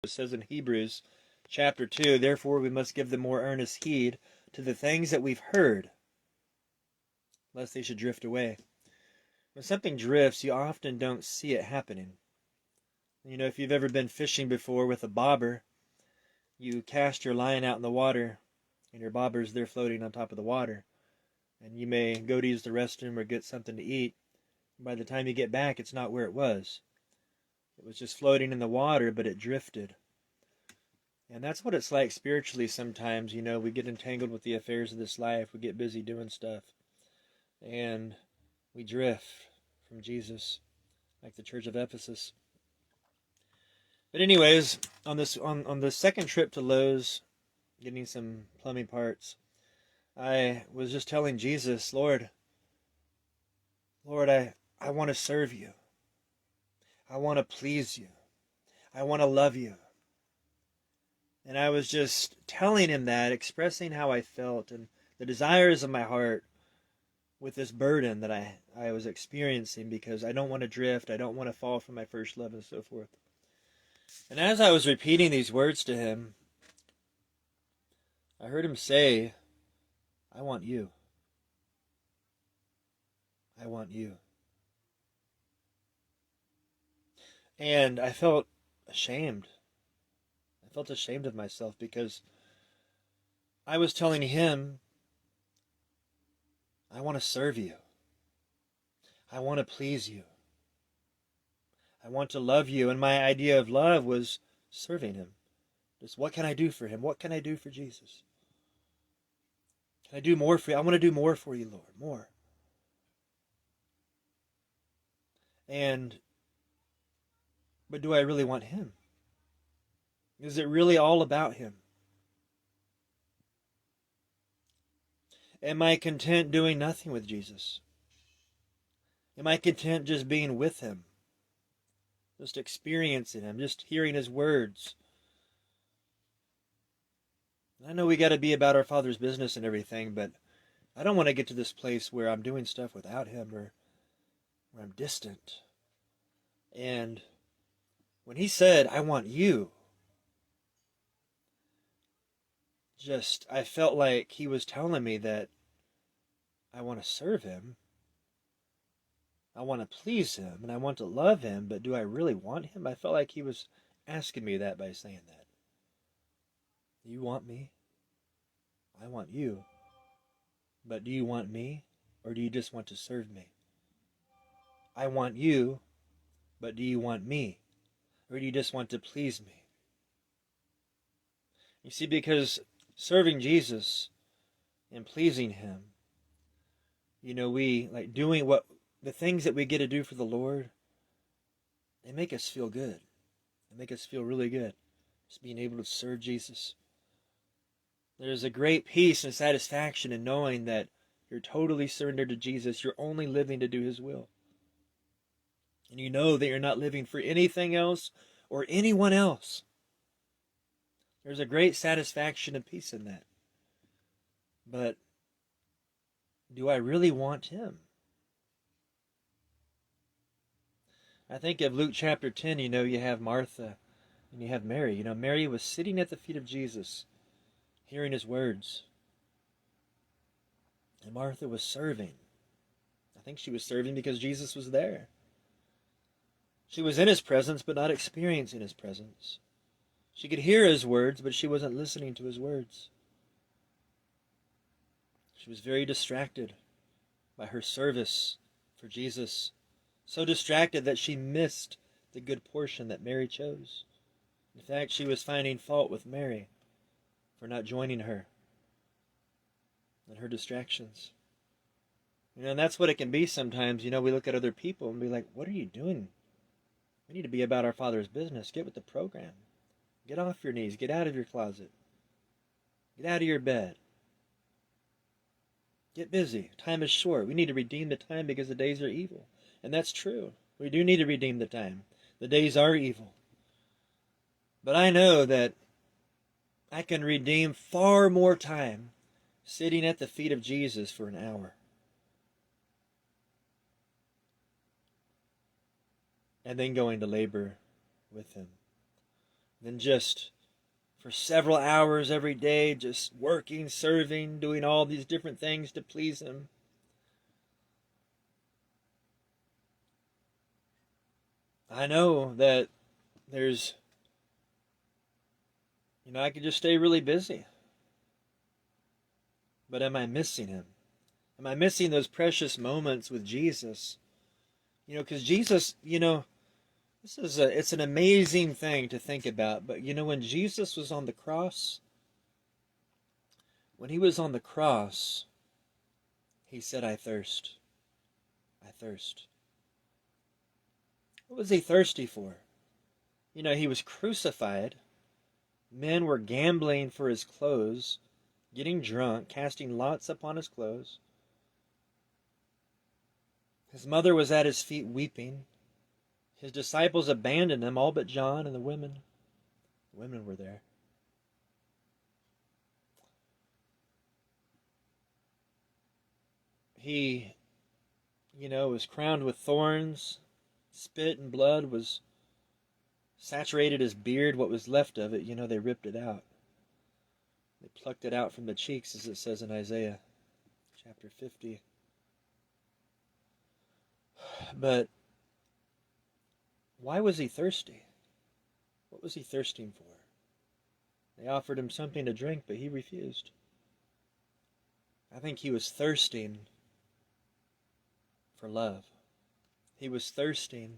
It says in Hebrews chapter 2, therefore we must give the more earnest heed to the things that we've heard, lest they should drift away. When something drifts, you often don't see it happening. You know, if you've ever been fishing before with a bobber, you cast your line out in the water, and your bobber's there floating on top of the water. And you may go to use the restroom or get something to eat. By the time you get back, it's not where it was. It was just floating in the water, but it drifted. And that's what it's like spiritually sometimes. You know, we get entangled with the affairs of this life. We get busy doing stuff. And we drift from Jesus, like the church of Ephesus. But anyways, on the second trip to Lowe's, getting some plumbing parts, I was just telling Jesus, Lord, I want to serve you. I want to please you. I want to love you. And I was just telling him that, expressing how I felt and the desires of my heart with this burden that I was experiencing, because I don't want to drift. I don't want to fall from my first love and so forth. And as I was repeating these words to him, I heard him say, I want you. I want you. And I felt ashamed. I felt ashamed of myself because I was telling him, I want to serve you. I want to please you. I want to love you. And my idea of love was serving him. Just what can I do for him? What can I do for Jesus? Can I do more for you? I want to do more for you, Lord. More. But do I really want him? Is it really all about him? Am I content doing nothing with Jesus? Am I content just being with him? Just experiencing him, just hearing his words? I know we got to be about our Father's business and everything, but I don't want to get to this place where I'm doing stuff without him, or where I'm distant. And when he said, I want you, I felt like he was telling me that I want to serve him. I want to please him, and I want to love him, but do I really want him? I felt like he was asking me that by saying that. You want me? I want you. But do you want me, or do you just want to serve me? I want you, but do you want me, or do you just want to please me? You see, because serving Jesus and pleasing him, you know, we like doing the things that we get to do for the Lord, they make us feel good. They make us feel really good. Just being able to serve Jesus. There's a great peace and satisfaction in knowing that you're totally surrendered to Jesus. You're only living to do his will. And you know that you're not living for anything else or anyone else. There's a great satisfaction and peace in that. But do I really want him? I think of Luke chapter 10, you know, you have Martha and you have Mary. You know, Mary was sitting at the feet of Jesus, hearing his words. And Martha was serving. I think she was serving because Jesus was there. She was in his presence, but not experiencing his presence. She could hear his words, but she wasn't listening to his words. She was very distracted by her service for Jesus. So distracted that she missed the good portion that Mary chose. In fact, she was finding fault with Mary for not joining her in her distractions. You know, and that's what it can be sometimes. You know, we look at other people and be like, what are you doing? We need to be about our Father's business. Get with the program. Get off your knees. Get out of your closet. Get out of your bed. Get busy. Time is short. We need to redeem the time because the days are evil. And that's true. We do need to redeem the time. The days are evil. But I know that I can redeem far more time sitting at the feet of Jesus for an hour. And then going to labor with him. than just for several hours every day, just working, serving, doing all these different things to please Him. I know that there's, I could just stay really busy. But am I missing Him? Am I missing those precious moments with Jesus? Because Jesus, it's an amazing thing to think about. But, when Jesus was on the cross, when He was on the cross, He said, I thirst. I thirst. What was He thirsty for? He was crucified. Men were gambling for His clothes, getting drunk, casting lots upon His clothes. His mother was at His feet weeping. His disciples abandoned Him, all but John and the women. The women were there. He, was crowned with thorns. Spit and blood was saturated His beard. What was left of it, they ripped it out. They plucked it out from the cheeks, as it says in Isaiah chapter 50. But why was He thirsty? What was He thirsting for? They offered Him something to drink, but He refused. I think He was thirsting for love. He was thirsting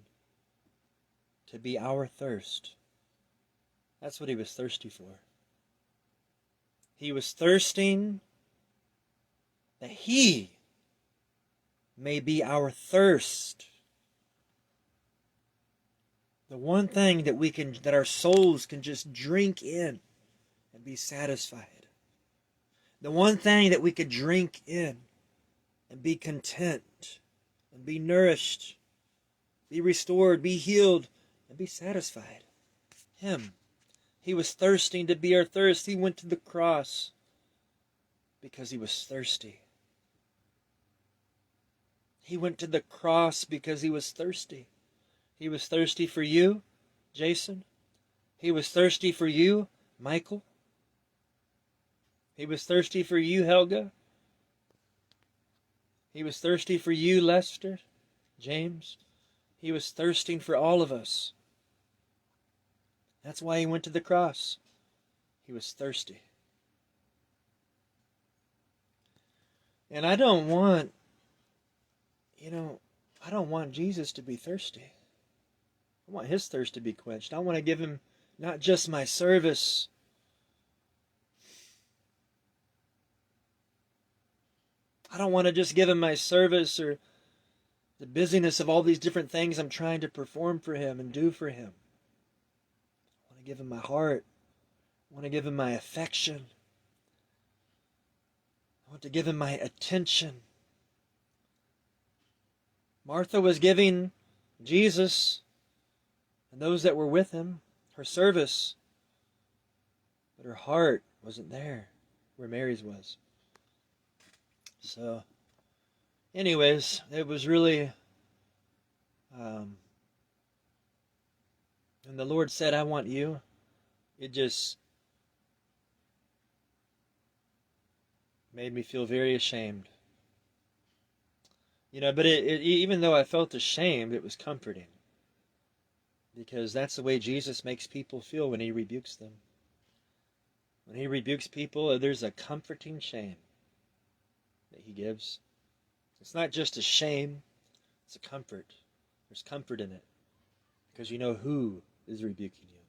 to be our thirst. That's what He was thirsty for. He was thirsting that He may be our thirst. The one thing that our souls can just drink in and be satisfied. The one thing that we could drink in and be content and be nourished, be restored, be healed, and be satisfied. Him. He was thirsting to be our thirst. He went to the cross because He was thirsty. He went to the cross because He was thirsty. He was thirsty for you, Jason. He was thirsty for you, Michael. He was thirsty for you, Helga. He was thirsty for you, Lester, James. He was thirsting for all of us. That's why He went to the cross. He was thirsty. And I don't want Jesus to be thirsty. I want His thirst to be quenched. I want to give Him not just my service. I don't want to just give Him my service or the busyness of all these different things I'm trying to perform for Him and do for Him. I want to give Him my heart. I want to give Him my affection. I want to give Him my attention. Martha was giving Jesus and those that were with Him her service, but her heart wasn't there where Mary's was. So, anyways, it was really, when the Lord said, I want you, it just made me feel very ashamed. But even though I felt ashamed, it was comforting. Because that's the way Jesus makes people feel when He rebukes them. When He rebukes people, there's a comforting shame that He gives. It's not just a shame, it's a comfort. There's comfort in it. Because you know who is rebuking you.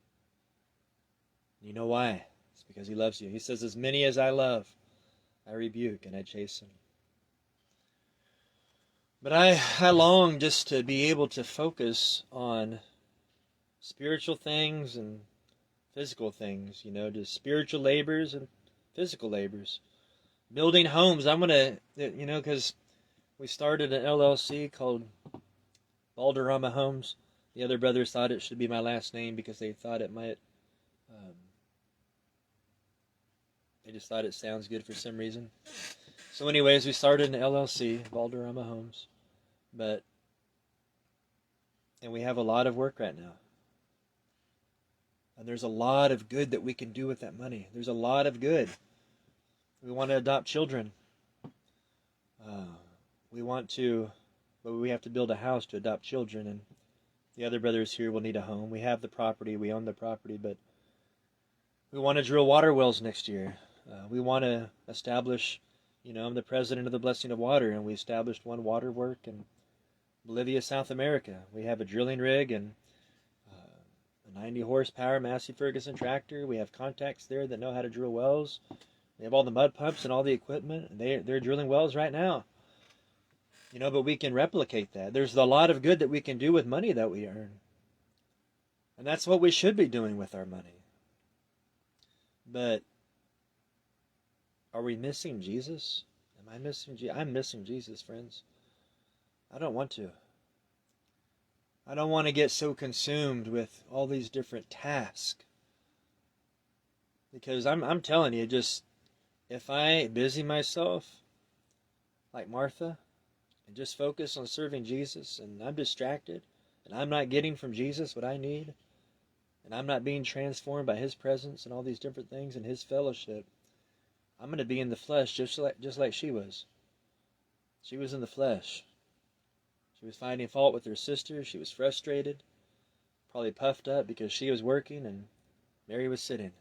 You know why? It's because He loves you. He says, as many as I love, I rebuke and I chasten. But I long just to be able to focus on spiritual things and physical things, just spiritual labors and physical labors. Building homes. I'm going to, because we started an LLC called Valderrama Homes. The other brothers thought it should be my last name because they thought it might, they just thought it sounds good for some reason. So anyways, we started an LLC, Valderrama Homes. And we have a lot of work right now. And there's a lot of good that we can do with that money. There's a lot of good. We want to adopt children. We want to, but we have to build a house to adopt children, and the other brothers here will need a home. We have the property, we own the property, but we want to drill water wells next year. We want to establish, I'm the president of the Blessing of Water, and we established one water work in Bolivia, South America. We have a drilling rig and a 90 horsepower Massey Ferguson tractor. We have contacts there that know how to drill wells. We have all the mud pumps and all the equipment. They're drilling wells right now. But we can replicate that. There's a lot of good that we can do with money that we earn. And that's what we should be doing with our money. But are we missing Jesus? Am I missing Jesus? I'm missing Jesus, friends. I don't want to. I don't want to get so consumed with all these different tasks. Because I'm telling you, just if I busy myself like Martha and just focus on serving Jesus, and I'm distracted and I'm not getting from Jesus what I need, and I'm not being transformed by His presence and all these different things and His fellowship, I'm going to be in the flesh just like she was. She was in the flesh. She was finding fault with her sister. She was frustrated, probably puffed up because she was working and Mary was sitting.